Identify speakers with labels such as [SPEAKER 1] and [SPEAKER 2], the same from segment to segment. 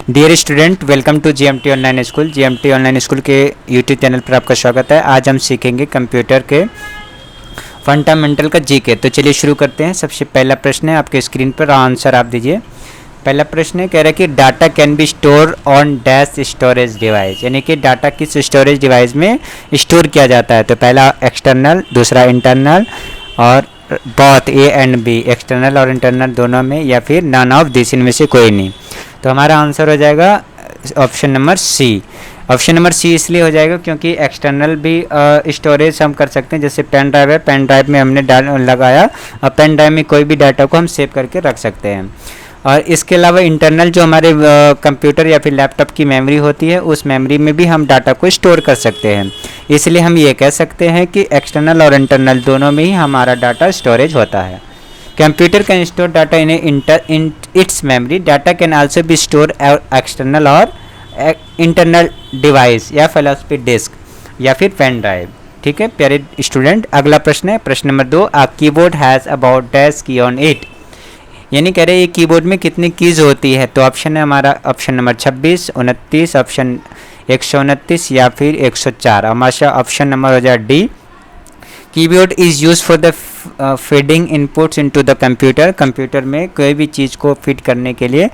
[SPEAKER 1] Dear student, welcome to GMT online school. GMT online school के YouTube channel पर आपका स्वागत है। आज हम सीखेंगे कंप्यूटर के फंडामेंटल का जीके। तो चलिए शुरू करते हैं। सबसे पहला प्रश्न है आपके स्क्रीन पर, आंसर आप दीजिए। पहला प्रश्न है, कह रहा है कि data can be store on dash storage device, यानी कि डाटा किस स्टोरेज डिवाइस में स्टोर किया जाता है। तो पहला एक्सटर्नल, दूसरा इंटरनल, और both A and B, external और इंटरनल दोनों में, या फिर नन ऑफ दिस, इनमें से कोई नहीं। तो हमारा आंसर हो जाएगा option number C. Option number C इसलिए हो जाएगा क्योंकि एक्सटर्नल भी स्टोरेज हम कर सकते हैं। जैसे पेन ड्राइव है, पेन ड्राइव में हमने लगाया और पेन ड्राइव में कोई भी डाटा को हम सेव करके रख सकते हैं। और इसके अलावा इंटरनल जो हमारे कंप्यूटर या फिर लैपटॉप की मेमोरी होती है, उस मेमोरी में भी हम डाटा को स्टोर कर सकते हैं। इसलिए हम ये कह सकते हैं कि एक्सटर्नल और इंटरनल दोनों में ही हमारा डाटा स्टोरेज होता है। Computer can store data in its memory. Data can also be store external और इंटरनल डिवाइस या फ्लॉपी डिस्क या फिर पेन ड्राइव। ठीक है प्यारे स्टूडेंट, अगला प्रश्न है प्रश्न नंबर 2। A keyboard has about dash key on it, यानी कह रहे हैं ये कीबोर्ड में कितनी कीज होती है। तो ऑप्शन है हमारा ऑप्शन नंबर 26, 29, ऑप्शन 129 या फिर 104। हमारा ऑप्शन नंबर हो जाए D. Keyboard is use for the feeding inputs into the computer. Computer में कोई भी चीज़ को फिट करने के लिए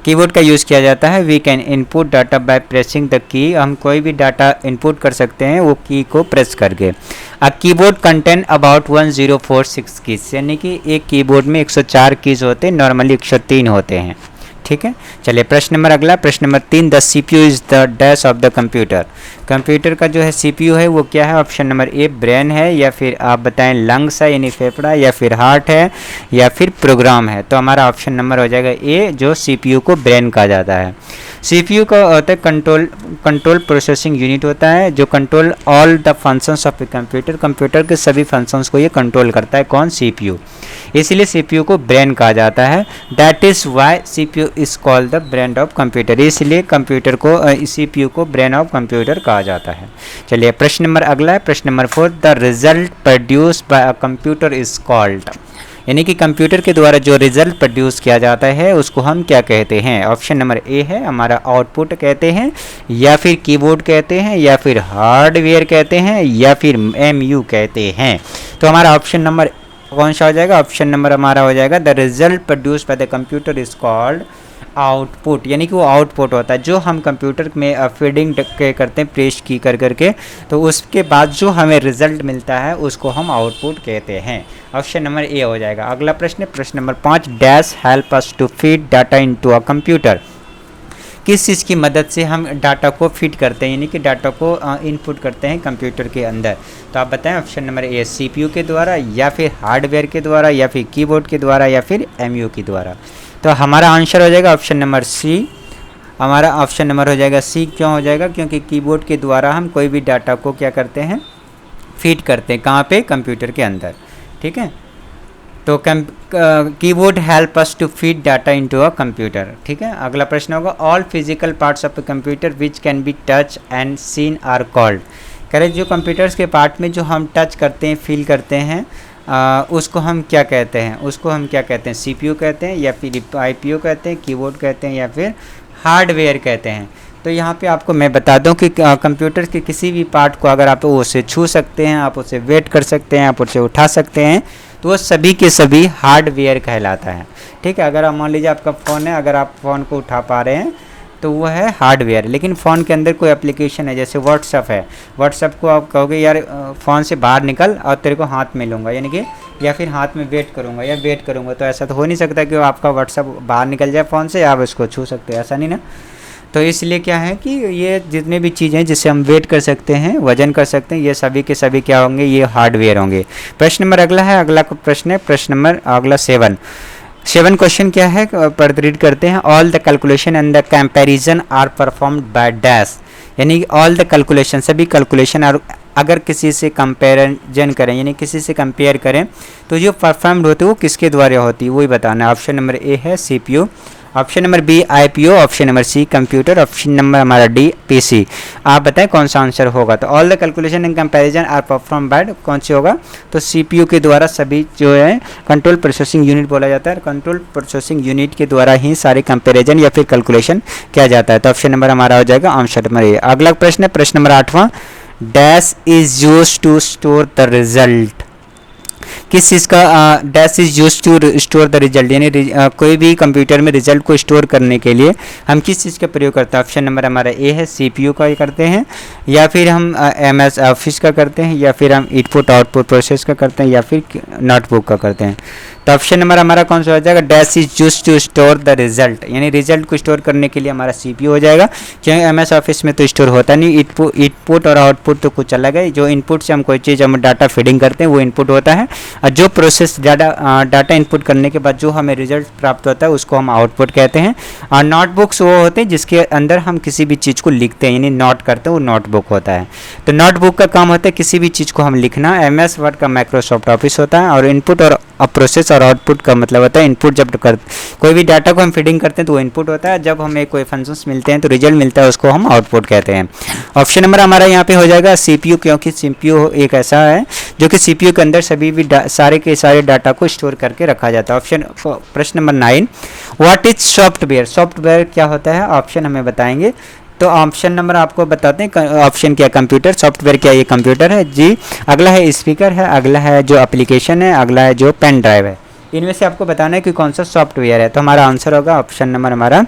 [SPEAKER 1] कीबोर्ड का यूज़ किया जाता है। We can input data by pressing the key, हम कोई भी डाटा इनपुट कर सकते हैं वो की को प्रेस करके। A keyboard contain about 1046 keys, यानी कि एक कीबोर्ड में 104 कीज होते हैं, नॉर्मली 103 होते हैं। ठीक है, चलिए प्रश्न नंबर अगला, प्रश्न number 3। The CPU is the dash of the computer. Computer का जो है सीपीयू है वो क्या है। ऑप्शन नंबर ए ब्रेन है, या फिर आप बताएं लंग्स है यानी फेफड़ा, या फिर हार्ट है, या फिर प्रोग्राम है। तो हमारा ऑप्शन नंबर हो जाएगा ए, जो सीपीयू को ब्रेन कहा जाता है। सीपीयू का होता है कंट्रोल प्रोसेसिंग यूनिट होता है, जो control all the functions of a computer. Computer के सभी फंक्शंस को ये कंट्रोल करता है। कौन? सीपीयू। इसलिए सीपीयू को ब्रेन कहा जाता है। That is why CPU is called the brain of computer. इसलिए कंप्यूटर को सीपीयू को ब्रेन ऑफ कंप्यूटर कहा जाता है। चलिए प्रश्न नंबर अगला है प्रश्न number 4। The result produce by a computer is called, यानी कि कंप्यूटर के द्वारा जो रिजल्ट प्रोड्यूस किया जाता है उसको हम क्या कहते हैं। ऑप्शन नंबर ए है हमारा आउटपुट कहते हैं, या फिर कीबोर्ड कहते हैं, या फिर हार्डवेयर कहते हैं, या फिर एमयू कहते हैं। तो हमारा ऑप्शन नंबर कौन सा हो जाएगा। ऑप्शन नंबर हमारा हो जाएगा the result produce by the computer is called output, यानी कि वो आउटपुट होता है जो हम कंप्यूटर में फीडिंग करते हैं प्रेस की कर करके, तो उसके बाद जो हमें रिजल्ट मिलता है उसको हम आउटपुट कहते हैं। ऑप्शन नंबर ए हो जाएगा। अगला प्रश्न प्रश्न नंबर 5। Dash help us to feed data into a computer. किस चीज़ की मदद से हम डाटा को फीड करते हैं, यानी कि डाटा को इनपुट करते हैं कंप्यूटर के अंदर। तो आप बताएं ऑप्शन नंबर ए सीपीयू के द्वारा, या फिर हार्डवेयर के द्वारा, या फिर कीबोर्ड के द्वारा, या फिर एमयू के द्वारा। तो हमारा आंसर हो जाएगा ऑप्शन नंबर सी। हमारा ऑप्शन नंबर हो जाएगा सी। क्यों हो जाएगा? क्योंकि कीबोर्ड के द्वारा हम कोई भी डाटा को क्या करते हैं, फीड करते हैं। कहाँ पे? कंप्यूटर के अंदर। ठीक है, तो keyboard help us to feed data into a computer. ठीक है, अगला प्रश्न होगा all physical parts of a computer which can be touch and seen are called. कह रहे जो कंप्यूटर्स के पार्ट में जो हम टच करते हैं, फील करते हैं, उसको हम क्या कहते हैं। उसको हम क्या कहते हैं? सीपीयू कहते हैं, या फिर आईपीयू कहते हैं, कीबोर्ड कहते हैं, या फिर हार्डवेयर कहते हैं। तो यहाँ पे आपको मैं बता दूं कि कंप्यूटर के किसी भी पार्ट को अगर आप उसे छू सकते हैं, आप उसे वेट कर सकते हैं, आप उसे उठा सकते हैं, तो वो सभी के सभी हार्डवेयर कहलाता है। ठीक है, अगर आप मान लीजिए आपका फ़ोन है, अगर आप फ़ोन को उठा पा रहे हैं तो वो है हार्डवेयर। लेकिन फ़ोन के अंदर कोई एप्लीकेशन है, जैसे व्हाट्सअप है, व्हाट्सअप को आप कहोगे यार फ़ोन से बाहर निकल और तेरे को हाथ में लूँगा, यानी कि या फिर हाथ में वेट करूँगा या वेट करूँगा, तो ऐसा तो हो नहीं सकता कि आपका व्हाट्सअप बाहर निकल जाए फ़ोन से, आप उसको छू सकते हैं, ऐसा नहीं ना। तो इसलिए क्या है कि ये जितने भी चीज़ें हैं जिससे हम वेट कर सकते हैं, वजन कर सकते हैं, ये सभी के सभी क्या होंगे, ये हार्डवेयर होंगे। प्रश्न नंबर अगला है, अगला प्रश्न है प्रश्न नंबर अगला 7 क्वेश्चन क्या है, पर रीड करते हैं। All the calculation and the comparison are performed by dash, यानी ऑल द कैलकुलेशन, सभी कैलकुलेशन और अगर किसी से कंपैरिजन करें, यानी किसी से कंपेयर करें, तो जो परफॉर्म्ड होती है वो किसके द्वारा होती है, वही बताना है। ऑप्शन नंबर ए है CPU, option number B IPO, option number C computer, option number हमारा डी पीसी। आप बताएं कौन सा आंसर होगा। तो all the calculation in comparison are perform by कौन से होगा, तो सीपीयू के द्वारा सभी जो है कंट्रोल प्रोसेसिंग यूनिट बोला जाता है, कंट्रोल प्रोसेसिंग यूनिट के द्वारा ही सारे कंपैरिजन या फिर कैलकुलेशन किया जाता है। तो ऑप्शन नंबर हमारा हो जाएगा ऑप्शन नंबर ए। अगला प्रश्न है प्रश्न नंबर 8वां, dash is used to store the result. किस चीज़ का dash is use to store the result, यानी कोई भी कंप्यूटर में रिजल्ट को स्टोर करने के लिए हम किस चीज़ का प्रयोग करते हैं। ऑप्शन नंबर हमारा ए है सीपीयू का करते हैं, या फिर हम एमएस ऑफिस का करते हैं, या फिर हम इनपुट आउटपुट प्रोसेस का करते हैं, या फिर नोटबुक का करते हैं। तो ऑप्शन नंबर हमारा कौन सा हो जाएगा, dash is use to store the result, यानी रिजल्ट को स्टोर करने के लिए हमारा सीपीयू हो जाएगा, क्योंकि एमएस ऑफिस में तो स्टोर होता नहीं। इनपुट और आउटपुट तो कुछ अलग है, जो इनपुट से हम कोई चीज़ हम डाटा फीडिंग करते हैं वो इनपुट होता है, और जो प्रोसेस डाटा इनपुट करने के बाद जो हमें रिजल्ट प्राप्त होता है उसको हम आउटपुट कहते हैं। और नोटबुक्स वो होते हैं जिसके अंदर हम किसी भी चीज़ को लिखते हैं, यानी नोट करते हैं, वो नोटबुक होता है। तो नोटबुक का काम होता है किसी भी चीज़ को हम लिखना। एमएस वर्ड का माइक्रोसॉफ्ट ऑफिस होता है, और इनपुट और प्रोसेस और आउटपुट का मतलब होता है इनपुट जब कोई भी डाटा को हम फीडिंग करते हैं तो वो इनपुट होता है, जब हमें कोई फंक्शंस मिलते हैं तो रिजल्ट मिलता है उसको हम आउटपुट कहते हैं। ऑप्शन नंबर हमारा यहाँ पे हो जाएगा सीपीयू, क्योंकि सीपीयू एक ऐसा है जो कि सीपीयू के अंदर सभी भी सारे के सारे डाटा को स्टोर करके रखा जाता है। ऑप्शन प्रश्न number 9, what is software, software क्या होता है ऑप्शन हमें बताएंगे। तो ऑप्शन नंबर आपको बताते हैं, ऑप्शन क्या कंप्यूटर, सॉफ्टवेयर क्या ये कंप्यूटर है जी, अगला है स्पीकर है, अगला है जो एप्लीकेशन है, अगला है जो पेन ड्राइव है। इनमें से आपको बताना है कि कौन सा सॉफ्टवेयर है। तो हमारा आंसर होगा ऑप्शन नंबर हमारा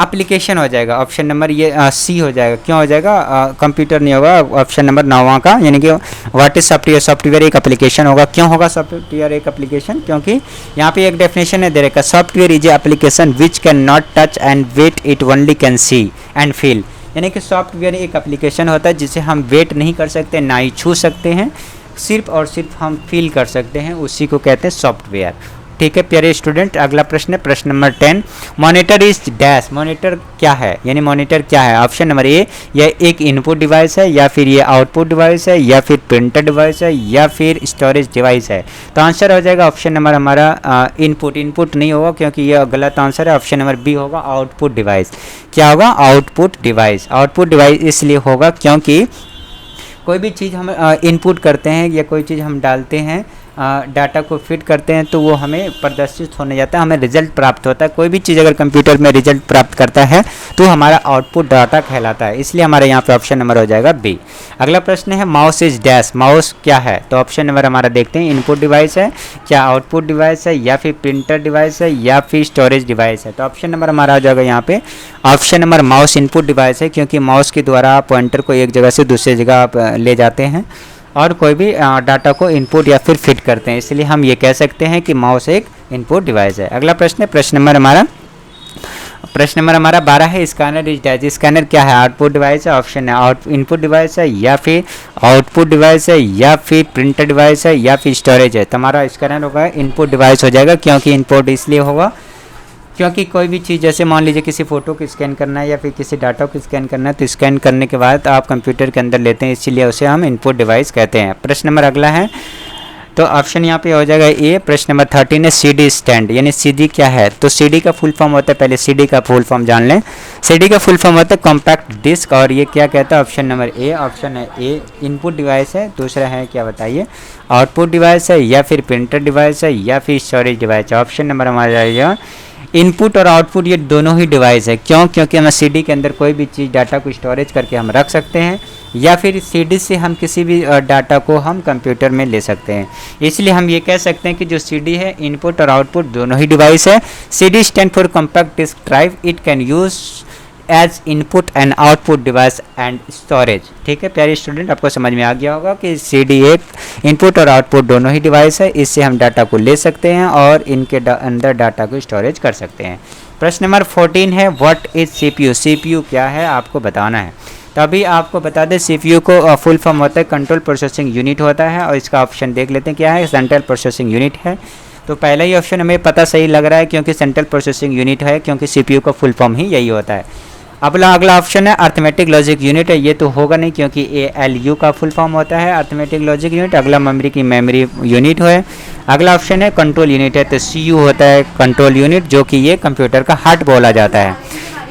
[SPEAKER 1] एप्लीकेशन हो जाएगा। ऑप्शन नंबर ये सी हो जाएगा। क्यों हो जाएगा, कंप्यूटर नहीं होगा ऑप्शन नंबर 9वां का, यानी कि व्हाट इज सॉफ्टवेयर, सॉफ्टवेयर एक एप्लीकेशन होगा। क्यों होगा सॉफ्टवेयर एक एप्लीकेशन, क्योंकि यहाँ पे एक डेफिनेशन है दे रखा, software is a application which can not touch and wet, it only can see and feel. यानी कि सॉफ्टवेयर एक एप्लीकेशन होता है जिसे हम वेट नहीं कर सकते, ना ही छू सकते हैं, सिर्फ और सिर्फ हम फील कर सकते हैं, उसी को कहते हैं सॉफ्टवेयर। ठीक है प्यारे स्टूडेंट, अगला प्रश्न है प्रश्न number 10, monitor is dash, monitor क्या है, यानी मॉनिटर क्या है। ऑप्शन नंबर ए, यह एक इनपुट डिवाइस है, या फिर ये आउटपुट डिवाइस है, या फिर प्रिंटर डिवाइस है, या फिर स्टोरेज डिवाइस है। तो आंसर हो जाएगा ऑप्शन नंबर हमारा इनपुट, इनपुट नहीं होगा क्योंकि यह गलत आंसर है। ऑप्शन नंबर बी होगा आउटपुट डिवाइस। क्या होगा, आउटपुट डिवाइस। आउटपुट डिवाइस इसलिए होगा क्योंकि कोई भी चीज़ हम इनपुट करते हैं या कोई चीज़ हम डालते हैं, डाटा को फिट करते हैं तो वो हमें प्रदर्शित होने जाता है, हमें रिजल्ट प्राप्त होता है। कोई भी चीज़ अगर कंप्यूटर में रिजल्ट प्राप्त करता है तो हमारा आउटपुट डाटा कहलाता है, इसलिए हमारे यहाँ पे ऑप्शन नंबर हो जाएगा बी। अगला प्रश्न है माउस इज डैश, माउस क्या है। तो ऑप्शन नंबर हमारा देखते हैं, इनपुट डिवाइस है, क्या आउटपुट डिवाइस है, या फिर प्रिंटर डिवाइस है, या फिर स्टोरेज डिवाइस है। तो ऑप्शन नंबर हमारा हो जाएगा यहाँ पे option number mouse input device है, क्योंकि माउस के द्वारा आप पॉइंटर को एक जगह से दूसरी जगह आप ले जाते हैं और कोई भी डाटा को इनपुट या फिर फिट करते हैं, इसलिए हम ये कह सकते हैं कि माउस एक इनपुट डिवाइस है। अगला प्रश्न है प्रश्न नंबर हमारा 12 है, स्कैनर इज डैश। स्कैनर क्या है, आउटपुट डिवाइस है, ऑप्शन है इनपुट डिवाइस है, या फिर आउटपुट डिवाइस है, या फिर प्रिंटर डिवाइस है, या फिर स्टोरेज है। तो हमारा स्कैनर होगा इनपुट डिवाइस हो जाएगा, क्योंकि इनपुट इसलिए होगा क्योंकि कोई भी चीज़ जैसे मान लीजिए किसी फ़ोटो को स्कैन करना है या फिर किसी डाटा को स्कैन करना है, तो स्कैन करने के बाद आप कंप्यूटर के अंदर लेते हैं, इसीलिए उसे हम इनपुट डिवाइस कहते हैं। प्रश्न नंबर अगला है, तो ऑप्शन यहाँ पे हो जाएगा ए। प्रश्न नंबर 13 है सीडी स्टैंड, यानी सीडी क्या है। तो सीडी का फुल फॉर्म होता है, पहले सीडी का फुल फॉर्म जान लें। सीडी का फुल फॉर्म होता है कॉम्पैक्ट डिस्क, और ये क्या कहता है, ऑप्शन नंबर ए। ऑप्शन है ए इनपुट डिवाइस है, दूसरा है क्या बताइए, आउटपुट डिवाइस है, या फिर प्रिंटर डिवाइस है, या फिर स्टोरेज डिवाइस है। ऑप्शन नंबर हमारा जाएगा इनपुट और आउटपुट, ये दोनों ही डिवाइस है। क्यों, क्योंकि हम सीडी के अंदर कोई भी चीज़ डाटा को स्टोरेज करके हम रख सकते हैं, या फिर सीडी से हम किसी भी डाटा को हम कंप्यूटर में ले सकते हैं, इसलिए हम ये कह सकते हैं कि जो सीडी है इनपुट और आउटपुट दोनों ही डिवाइस है। CD stand for compact disc drive, it can use as input and output device and storage. ठीक है प्यारे स्टूडेंट, आपको समझ में आ गया होगा कि सीडी एक इनपुट और आउटपुट दोनों ही डिवाइस है, इससे हम डाटा को ले सकते हैं और इनके अंदर डाटा को स्टोरेज कर सकते हैं। प्रश्न नंबर 14 है व्हाट इज सीपीयू। सीपीयू क्या है आपको बताना है। तो अभी आपको बता दें सीपीयू को फुल फॉर्म होता है कंट्रोल प्रोसेसिंग यूनिट होता है, और इसका ऑप्शन देख लेते हैं क्या है, सेंट्रल प्रोसेसिंग यूनिट है। तो पहला ही ऑप्शन हमें पता सही लग रहा है क्योंकि सेंट्रल प्रोसेसिंग यूनिट है, क्योंकि सीपीयू का फुल फॉर्म ही यही होता है। अगला अगला ऑप्शन है अर्थमेटिक लॉजिक यूनिट है, ये तो होगा नहीं क्योंकि ALU का फुल फॉर्म होता है अर्थमेटिक लॉजिक यूनिट। अगला मेमोरी की मेमोरी यूनिट है। अगला ऑप्शन है कंट्रोल यूनिट है, तो CU होता है कंट्रोल यूनिट, जो कि ये कंप्यूटर का हार्ट बोला जाता है।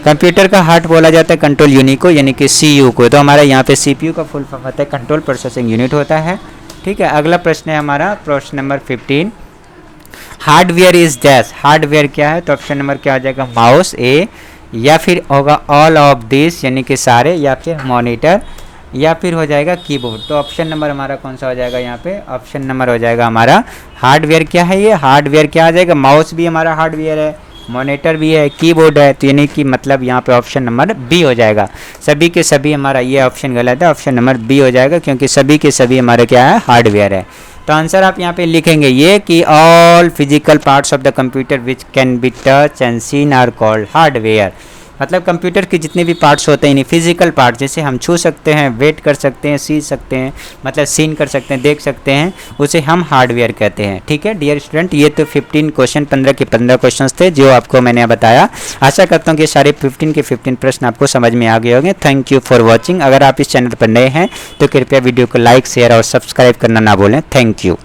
[SPEAKER 1] कंप्यूटर का हार्ट बोला जाता है कंट्रोल यूनिट को, यानी कि CU को। तो हमारा यहाँ पे CPU का फुल फॉर्म होता है कंट्रोल प्रोसेसिंग यूनिट होता है। ठीक है, अगला प्रश्न है हमारा प्रश्न number 15, hardware is dash. Hardware क्या है, तो ऑप्शन नंबर क्या हो जाएगा, माउस ए, या फिर होगा ऑल ऑफ दिस यानी कि सारे, या फिर मॉनिटर, या फिर हो जाएगा कीबोर्ड। तो ऑप्शन नंबर हमारा कौन सा हो जाएगा, यहाँ पे ऑप्शन नंबर हो जाएगा हमारा हार्डवेयर। क्या है ये हार्डवेयर, क्या आ जाएगा, माउस भी हमारा हार्डवेयर है, मॉनिटर भी है, कीबोर्ड है, तो यानी कि मतलब यहाँ पे ऑप्शन नंबर बी हो जाएगा। सभी के सभी हमारा ये ऑप्शन गलत है, ऑप्शन नंबर बी हो जाएगा, क्योंकि सभी के सभी हमारे क्या है, हार्डवेयर है। तो आंसर आप यहाँ पे लिखेंगे ये कि all physical parts of the computer which can be touch and seen are called hardware. मतलब कंप्यूटर के जितने भी पार्ट्स होते हैं, फिजिकल पार्ट, जैसे हम छू सकते हैं, वेट कर सकते हैं, सी सकते हैं, मतलब सीन कर सकते हैं, देख सकते हैं, उसे हम हार्डवेयर कहते हैं। ठीक है डियर स्टूडेंट, ये तो 15 क्वेश्चन 15 के 15 क्वेश्चन थे जो आपको मैंने बताया। आशा करता हूँ कि सारे 15 के 15 प्रश्न आपको समझ में आ गए होंगे। Thank you for watching. अगर आप इस चैनल पर नए हैं तो कृपया वीडियो को लाइक, शेयर और सब्सक्राइब करना ना भूलें। Thank you.